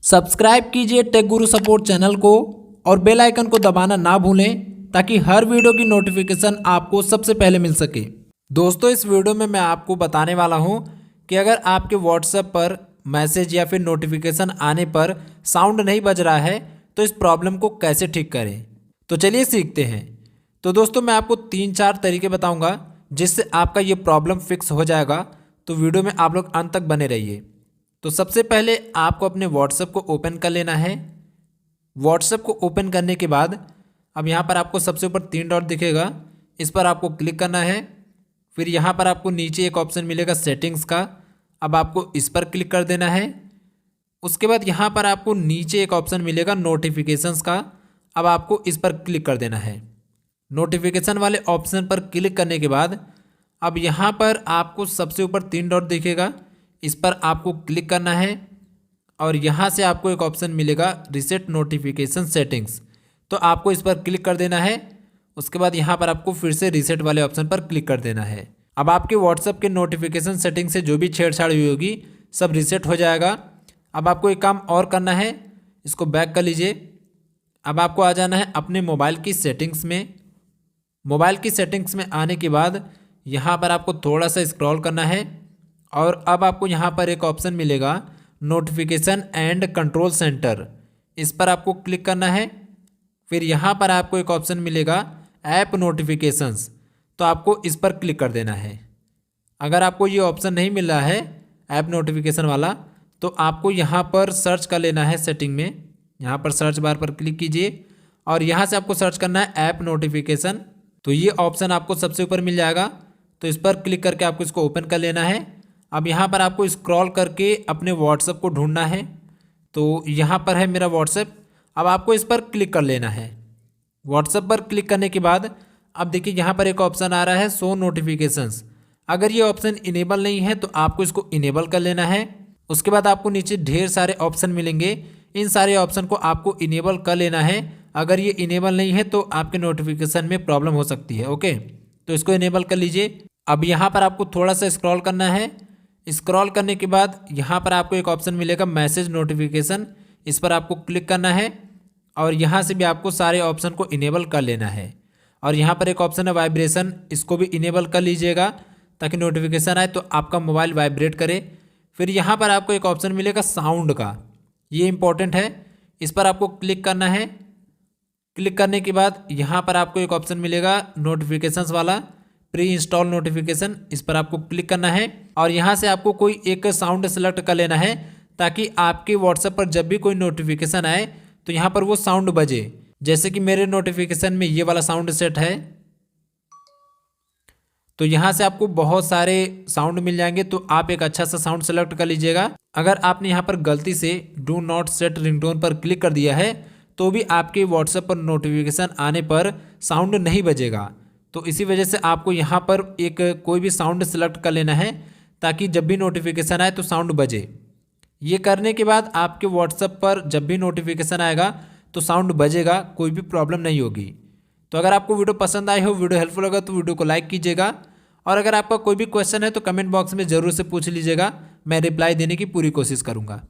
Subscribe कीजिए take गुरु support channel को और बेल आइकन को दबाना ना भूलें ताकि हर वीडियो की नोटिफिकेशन आपको सबसे पहले मिल सके। दोस्तों, इस वीडियो में मैं आपको बताने वाला हूं कि अगर आपके व्हाट्सएप पर मैसेज या फिर नोटिफिकेशन आने पर साउंड नहीं बज रहा है तो इस प्रॉब्लम को कैसे ठीक करें। तो चलिए सीखते हैं। तो दोस्तों, मैं आपको 3-4 तरीके बताऊंगा जिससे आपका ये प्रॉब्लम फिक्स हो जाएगा। तो वीडियो में आप लोग अंत तक बने रहिए। तो सबसे पहले आपको अपने व्हाट्सएप को ओपन कर लेना है। व्हाट्सएप को ओपन करने के बाद अब यहाँ पर आपको सबसे ऊपर 3 डॉट दिखेगा, इस पर आपको क्लिक करना है। फिर यहाँ पर आपको नीचे एक ऑप्शन मिलेगा सेटिंग्स का, अब आपको इस पर क्लिक कर देना है। उसके बाद यहाँ पर आपको नीचे एक ऑप्शन मिलेगा नोटिफिकेशंस का, अब आपको इस पर क्लिक कर देना है। नोटिफिकेशन वाले ऑप्शन पर क्लिक करने के बाद अब यहाँ पर आपको सबसे ऊपर 3 डॉट दिखेगा, इस पर आपको क्लिक करना है और यहाँ से आपको एक ऑप्शन मिलेगा रीसेट नोटिफिकेशन सेटिंग्स, तो आपको इस पर क्लिक कर देना है। उसके बाद यहाँ पर आपको फिर से रीसेट वाले ऑप्शन पर क्लिक कर देना है। अब आपके व्हाट्सएप के नोटिफिकेशन सेटिंग से जो भी छेड़छाड़ हुई होगी सब रीसेट हो जाएगा। अब आपको एक काम और करना है, इसको बैक कर लीजिए। अब आपको आ जाना है अपने मोबाइल की सेटिंग्स में। मोबाइल की सेटिंग्स में आने के बाद यहाँ पर आपको थोड़ा सा स्क्रॉल करना है और अब आपको यहाँ पर एक ऑप्शन मिलेगा नोटिफिकेशन एंड कंट्रोल सेंटर, इस पर आपको क्लिक करना है। फिर यहाँ पर आपको एक ऑप्शन मिलेगा ऐप नोटिफिकेशंस, तो आपको इस पर क्लिक कर देना है। अगर आपको ये ऑप्शन नहीं मिल रहा है ऐप नोटिफिकेशन वाला तो आपको यहाँ पर सर्च कर लेना है सेटिंग में। यहाँ पर सर्च बार पर क्लिक कीजिए और यहाँ से आपको सर्च करना है ऐप नोटिफिकेशन, तो ये ऑप्शन आपको सबसे ऊपर मिल जाएगा। तो इस पर क्लिक करके आपको इसको ओपन कर लेना है। अब यहाँ पर आपको स्क्रॉल करके अपने व्हाट्सएप को ढूंढना है, तो यहाँ पर है मेरा व्हाट्सएप, अब आपको इस पर क्लिक कर लेना है। व्हाट्सएप पर क्लिक करने के बाद अब देखिए यहाँ पर एक ऑप्शन आ रहा है शो नोटिफिकेशंस, अगर ये ऑप्शन इनेबल नहीं है तो आपको इसको इनेबल कर लेना है। उसके बाद आपको नीचे ढेर सारे ऑप्शन मिलेंगे, इन सारे ऑप्शन को आपको इनेबल कर लेना है। अगर ये इनेबल नहीं है तो आपके नोटिफिकेशन में प्रॉब्लम हो सकती है। ओके, तो इसको इनेबल कर लीजिए। अब यहाँ पर आपको थोड़ा सा स्क्रॉल करना है। स्क्रॉल करने के बाद यहाँ पर आपको एक ऑप्शन मिलेगा मैसेज नोटिफिकेशन, इस पर आपको क्लिक करना है और यहाँ से भी आपको सारे ऑप्शन को इनेबल कर लेना है। और यहाँ पर एक ऑप्शन है वाइब्रेशन, इसको भी इनेबल कर लीजिएगा ताकि नोटिफिकेशन आए तो आपका मोबाइल वाइब्रेट करे। फिर यहाँ पर आपको एक ऑप्शन मिलेगा साउंड का, ये इंपॉर्टेंट है, इस पर आपको क्लिक करना है। क्लिक करने के बाद यहाँ पर आपको एक ऑप्शन मिलेगा नोटिफिकेशंस वाला प्री इंस्टॉल नोटिफिकेशन, इस पर आपको क्लिक करना है और यहाँ से आपको कोई एक साउंड सेलेक्ट कर लेना है ताकि आपके व्हाट्सएप पर जब भी कोई नोटिफिकेशन आए तो यहाँ पर वो साउंड बजे। जैसे कि मेरे नोटिफिकेशन में ये वाला साउंड सेट है, तो यहाँ से आपको बहुत सारे साउंड मिल जाएंगे, तो आप एक अच्छा सा साउंड सेलेक्ट कर लीजिएगा। अगर आपने यहाँ पर गलती से डू नॉट सेट रिंगटोन पर क्लिक कर दिया है तो भी आपके व्हाट्सएप पर नोटिफिकेशन आने पर साउंड नहीं बजेगा, तो इसी वजह से आपको यहाँ पर एक कोई भी साउंड सेलेक्ट कर लेना है ताकि जब भी नोटिफिकेशन आए तो साउंड बजे। ये करने के बाद आपके व्हाट्सएप पर जब भी नोटिफिकेशन आएगा तो साउंड बजेगा, कोई भी प्रॉब्लम नहीं होगी। तो अगर आपको वीडियो पसंद आई हो, वीडियो हेल्पफुल लगा तो वीडियो को लाइक कीजिएगा और अगर आपका कोई भी क्वेश्चन है तो कमेंट बॉक्स में ज़रूर से पूछ लीजिएगा, मैं रिप्लाई देने की पूरी कोशिश करूँगा।